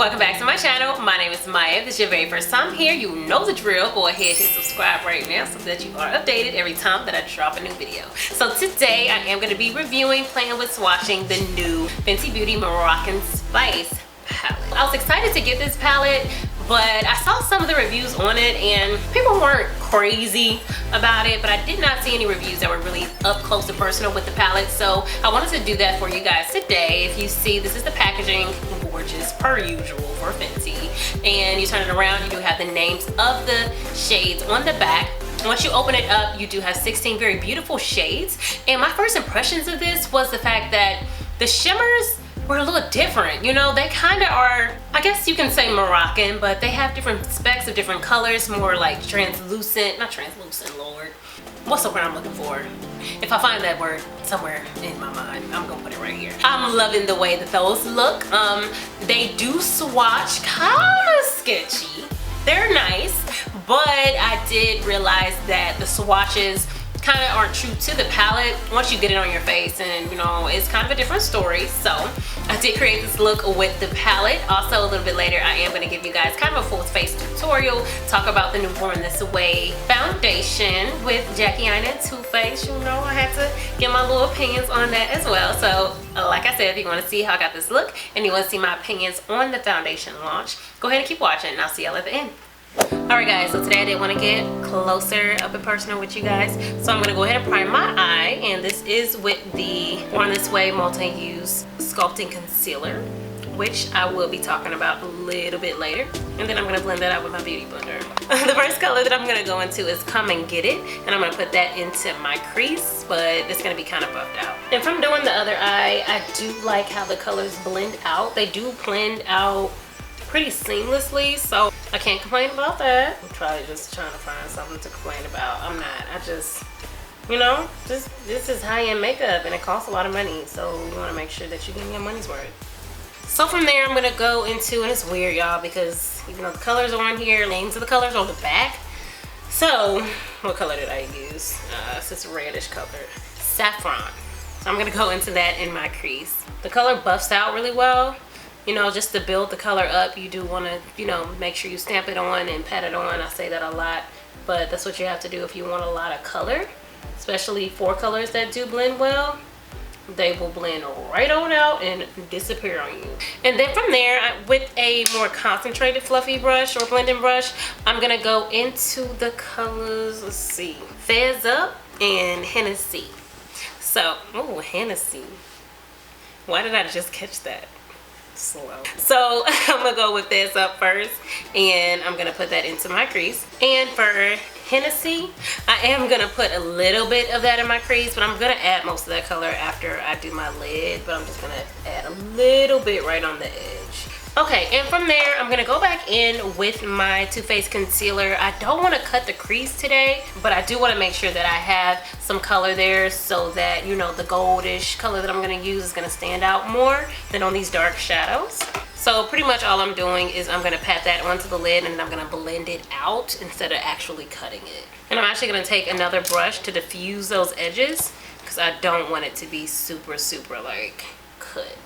welcome back to my channel. My name is Maya. If this is your very first time here, you know the drill. Go ahead, hit subscribe right now so that you are updated every time that I drop a new video. So today I am going to be reviewing, playing with, swatching the new Fenty Beauty Moroccan Spice palette. I was excited to get this palette, but I saw some of the reviews on it and people weren't crazy about it, but I did not see any reviews that were really up close and personal with the palette, so I wanted to do that for you guys today. If you see, this is the packaging, gorgeous per usual for Fenty, and you turn it around, you do have the names of the shades on the back. Once you open it up, you do have 16 very beautiful shades, and my first impressions of this was the fact that the shimmers were a little different. You know, they kind of are, I guess you can say Moroccan, but they have different specks of different colors, more like translucent, not translucent, Lord. What's the word I'm looking for? If I find that word somewhere in my mind, I'm gonna put it right here. I'm loving the way that those look. They do swatch kind of sketchy. They're nice, but I did realize that the swatches kind of aren't true to the palette once you get it on your face, and you know, it's kind of a different story. So I did create this look with the palette. Also, a little bit later, I am going to give you guys kind of a full face tutorial, talk about the new Born This Way foundation with Jackie Aina and Too Faced. You know, I had to get my little opinions on that as well. So like I said, if you want to see how I got this look and you want to see my opinions on the foundation launch, go ahead and keep watching and I'll see y'all at the end. Alright guys, so today I did want to get closer up and personal with you guys, so I'm going to go ahead and prime my eye, and this is with the Born This Way multi-use sculpting concealer, which I will be talking about a little bit later, and then I'm going to blend that out with my beauty blender. The first color that I'm going to go into is Come and Get It, and I'm going to put that into my crease, but it's going to be kind of buffed out. And from doing the other eye, I do like how the colors blend out. They do blend out pretty seamlessly, so I can't complain about that. I'm probably just trying to find something to complain about. I'm not. I just, you know, this is high-end makeup and it costs a lot of money, so you want to make sure that you're getting your money's worth. So from there, I'm gonna go into, and it's weird, y'all, because even though the colors are on here, names of the colors are on the back. So what color did I use? It's this reddish color, Saffron. So I'm gonna go into that in my crease. The color buffs out really well. You know, just to build the color up, you do want to, you know, make sure you stamp it on and pat it on. I say that a lot, but that's what you have to do if you want a lot of color, especially for colors that do blend well. They will blend right on out and disappear on you. And then from there, with a more concentrated fluffy brush or blending brush, I'm going to go into the colors, let's see, Fez Up and Hennessy. So, oh, Hennessy. Why did I just catch that? Slow. So I'm gonna go with Fez Up first, and I'm gonna put that into my crease. And for Hennessy, I am gonna put a little bit of that in my crease, but I'm gonna add most of that color after I do my lid, but I'm just gonna add a little bit right on the edge. Okay, and from there, I'm gonna go back in with my Too Faced concealer. I don't wanna cut the crease today, but I do wanna make sure that I have some color there so that, you know, the goldish color that I'm gonna use is gonna stand out more than on these dark shadows. So pretty much all I'm doing is I'm gonna pat that onto the lid, and then I'm gonna blend it out instead of actually cutting it. And I'm actually gonna take another brush to diffuse those edges because I don't want it to be super like cut.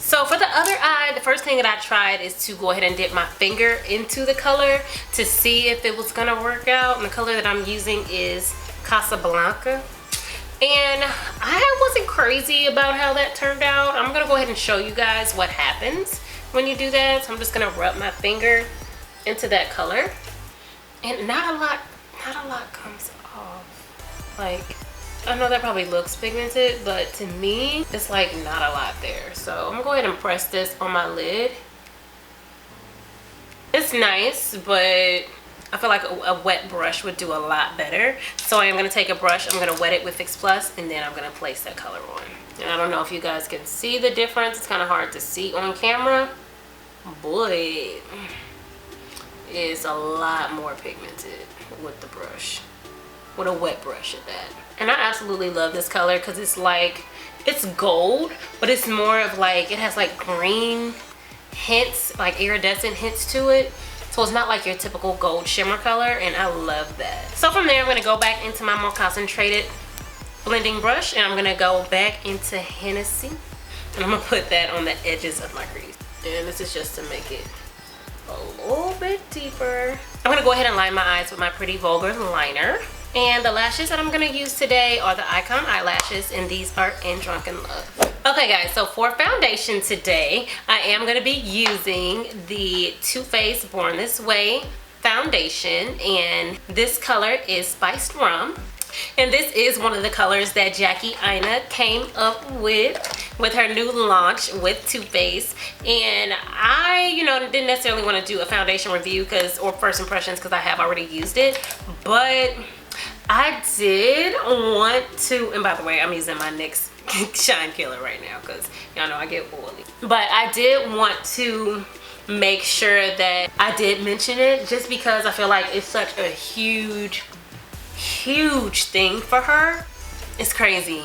So for the other eye, the first thing that I tried is to go ahead and dip my finger into the color to see if it was gonna work out. And the color that I'm using is Casablanca. And I wasn't crazy about how that turned out. I'm gonna go ahead and show you guys what happens when you do that. So I'm just gonna rub my finger into that color. And not a lot comes off. Like, I know that probably looks pigmented, but to me, it's like not a lot there. So I'm gonna go ahead and press this on my lid. It's nice, but I feel like a wet brush would do a lot better. So I am gonna take a brush, I'm gonna wet it with Fix Plus, and then I'm gonna place that color on. And I don't know if you guys can see the difference. It's kind of hard to see on camera, but it's a lot more pigmented with the brush, with a wet brush at that. And I absolutely love this color because it's like, it's gold, but it's more of like, it has like green hints, like iridescent hints to it. So it's not like your typical gold shimmer color, and I love that. So from there, I'm gonna go back into my more concentrated blending brush, and I'm gonna go back into Hennessy, and I'm gonna put that on the edges of my crease. And this is just to make it a little bit deeper. I'm gonna go ahead and line my eyes with my pretty Vulgar liner. And the lashes that I'm gonna use today are the Ikon eyelashes, and these are in Drunken Love. Okay guys, so for foundation today, I am gonna be using the Too Faced Born This Way foundation, and this color is Spiced Rum. And this is one of the colors that Jackie Aina came up with her new launch with Too Faced. And I, didn't necessarily want to do a foundation review or first impressions because I have already used it. But I did want to, and by the way, I'm using my NYX Shine Killer right now because y'all know I get oily. But I did want to make sure that I did mention it just because I feel like it's such a huge thing for her. It's crazy.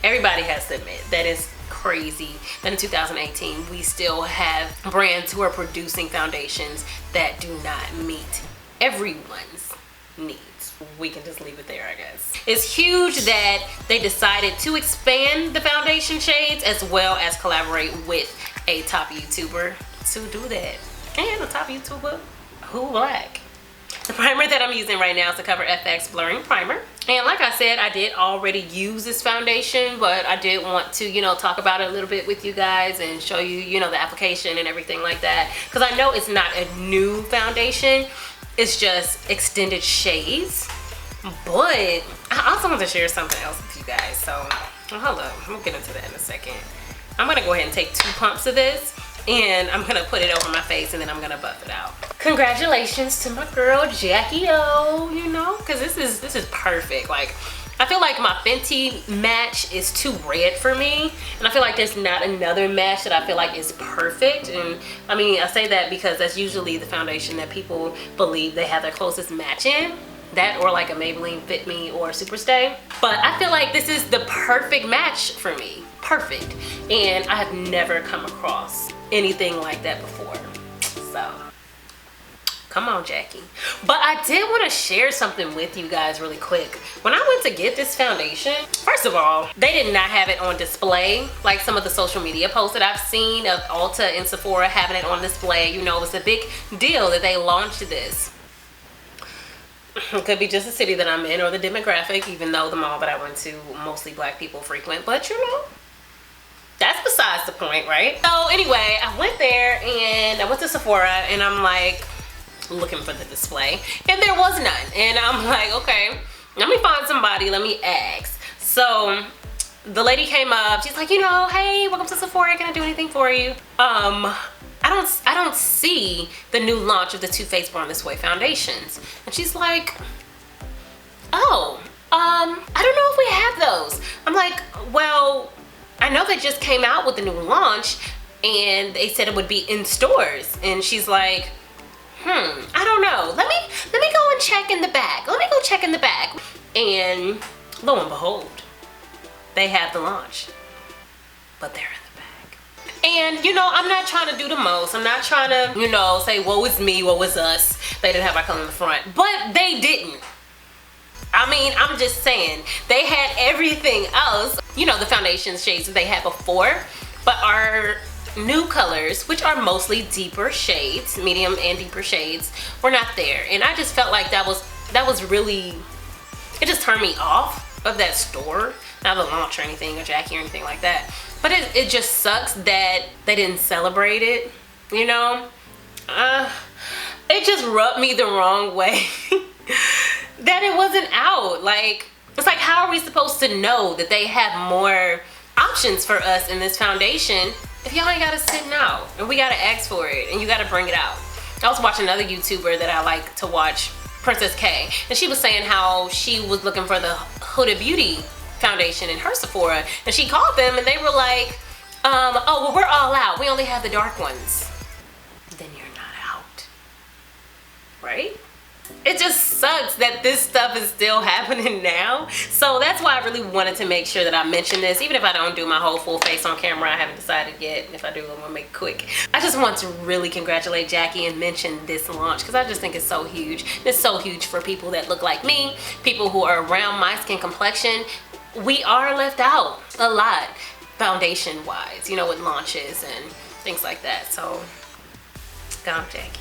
Everybody has to admit that it's crazy that in 2018 we still have brands who are producing foundations that do not meet everyone's needs. We can just leave it there, I guess. It's huge that they decided to expand the foundation shades as well as collaborate with a top YouTuber to do that. And a top YouTuber who black. The primer that I'm using right now is the Cover FX Blurring Primer. And like I said, I did already use this foundation, but I did want to, talk about it a little bit with you guys and show you, the application and everything like that. Because I know it's not a new foundation. It's just extended shades. But I also want to share something else with you guys. So, hold up. We'll get into that in a second. I'm going to go ahead and take 2 pumps of this. And I'm gonna put it over my face and then I'm gonna buff it out. Congratulations to my girl Jackie O, because this is perfect. Like, I feel like my Fenty match is too red for me, and I feel like there's not another match that I feel like is perfect. And I mean, I say that because that's usually the foundation that people believe they have their closest match in. That or like a Maybelline Fit Me or Superstay. But I feel like this is the perfect match for me. Perfect. And I have never come across anything like that before. So, come on, Jackie. But I did want to share something with you guys really quick. When I went to get this foundation, first of all, they did not have it on display like some of the social media posts that I've seen of Ulta and Sephora having it on display. It's a big deal that they launched this. It could be just the city that I'm in or the demographic, even though the mall that I went to, mostly black people frequent. But that's besides the point, right? So anyway, I went there and I went to Sephora and I'm like looking for the display and there was none. And I'm like, okay, let me find somebody, let me ask. So the lady came up, she's like, hey, welcome to Sephora, can I do anything for you? I don't see the new launch of the Too Faced Born This Way foundations. And she's like, oh, I don't know if we have those. I'm like, well, I know they just came out with the new launch and they said it would be in stores. And she's like, I don't know. Let me go and check in the back. Let me go check in the back. And lo and behold, they have the launch, but they're in the back. And I'm not trying to do the most. I'm not trying to, say, woe is me, woe is us. They didn't have our color in the front, but they didn't. I mean, I'm just saying, they had everything else, the foundation shades that they had before, but our new colors, which are mostly deeper shades, medium and deeper shades, were not there. And I just felt like that was really, it just turned me off of that store. Not the launch or anything, or Jackie or anything like that. But it just sucks that they didn't celebrate it, It just rubbed me the wrong way. That it wasn't out. Like, it's like, how are we supposed to know that they have more options for us in this foundation if y'all ain't got to sit out and we got to ask for it and you got to bring it out? I was watching another YouTuber that I like to watch, Princess K, and she was saying how she was looking for the Huda Beauty foundation in her Sephora, and she called them and they were like, oh, well, we're all out. We only have the dark ones. Then you're not out, right? It just sucks that this stuff is still happening now. So that's why I really wanted to make sure that I mention this. Even if I don't do my whole full face on camera, I haven't decided yet. If I do, I'm gonna make it quick. I just want to really congratulate Jackie and mention this launch because I just think it's so huge. It's so huge for people that look like me, people who are around my skin complexion. We are left out a lot foundation wise, with launches, and things like that. So, gone, Jackie.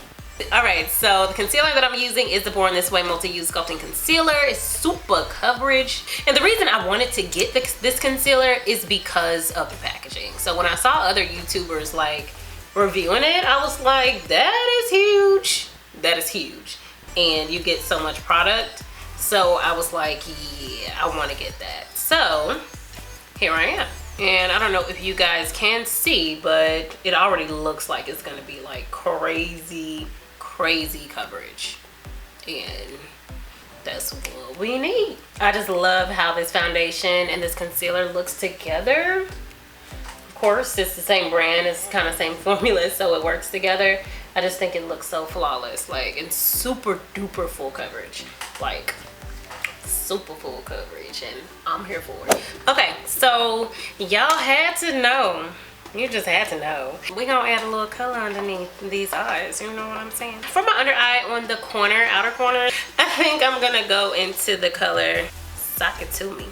Alright, so the concealer that I'm using is the Born This Way Multi-Use Sculpting Concealer. It's super coverage. And the reason I wanted to get this concealer is because of the packaging. So when I saw other YouTubers like reviewing it, I was like, that is huge. That is huge. And you get so much product. So I was like, yeah, I want to get that. So here I am. And I don't know if you guys can see, but it already looks like it's going to be like crazy coverage, and that's what we need. I just love how this foundation and this concealer looks together. Of course, it's the same brand, it's kind of same formula, so it works together. I just think it looks so flawless, like, it's super duper full coverage, like super full coverage, and I'm here for it. Okay, so y'all had to know. You just had to know. We gonna add a little color underneath these eyes, you know what I'm saying? For my under eye on the corner, outer corner, I think I'm gonna go into the color Sock It To Me.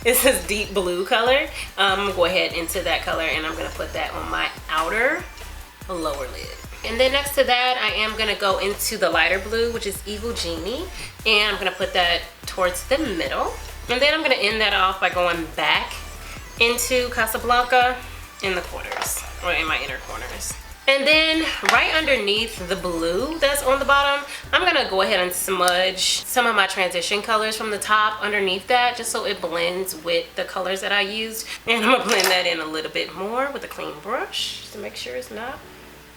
It's this deep blue color. I'm gonna go ahead into that color, and I'm gonna put that on my outer lower lid. And then next to that, I am gonna go into the lighter blue, which is Evil Genie, and I'm gonna put that towards the middle. And then I'm gonna end that off by going back into Casablanca in the corners, or in my inner corners. And then right underneath the blue that's on the bottom, I'm gonna go ahead and smudge some of my transition colors from the top underneath that, just so it blends with the colors that I used. And I'm gonna blend that in a little bit more with a clean brush to make sure it's not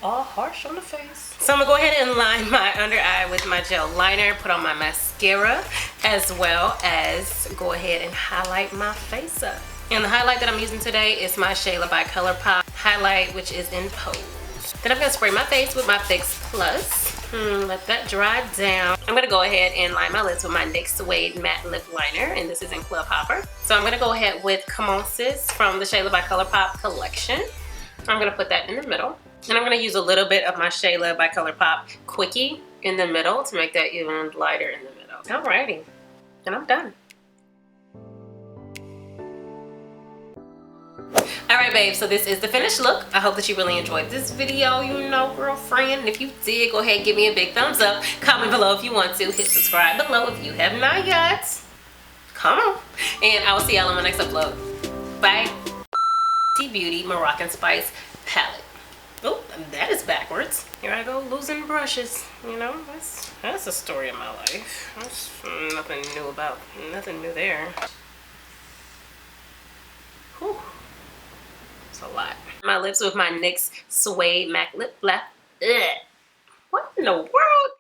all harsh on the face. So I'm gonna go ahead and line my under eye with my gel liner, put on my mascara, as well as go ahead and highlight my face up. And the highlight that I'm using today is my ShaylaXColourpop highlight, which is in Pose. Then I'm gonna spray my face with my Fix Plus. Let that dry down. I'm gonna go ahead and line my lips with my NYX Suede Matte Lip Liner, and this is in Club Hopper. So I'm gonna go ahead with Come On Sis from the ShaylaXColourpop collection. I'm gonna put that in the middle. And I'm gonna use a little bit of my ShaylaXColourpop Quickie in the middle to make that even lighter in the middle. Alrighty, and I'm done. Alright babes, so this is the finished look. I hope that you really enjoyed this video, you know, girlfriend. And if you did, go ahead and give me a big thumbs up. Comment below if you want to. Hit subscribe below if you have not yet. Come on. And I will see y'all in my next upload. Bye. Beauty Moroccan Spice Palette. Oh, that is backwards. Here I go losing brushes. You know, that's the story of my life. That's nothing new there. Whew. It's a lot. My lips with my NYX Suede Matte Lip Lap. What in the world?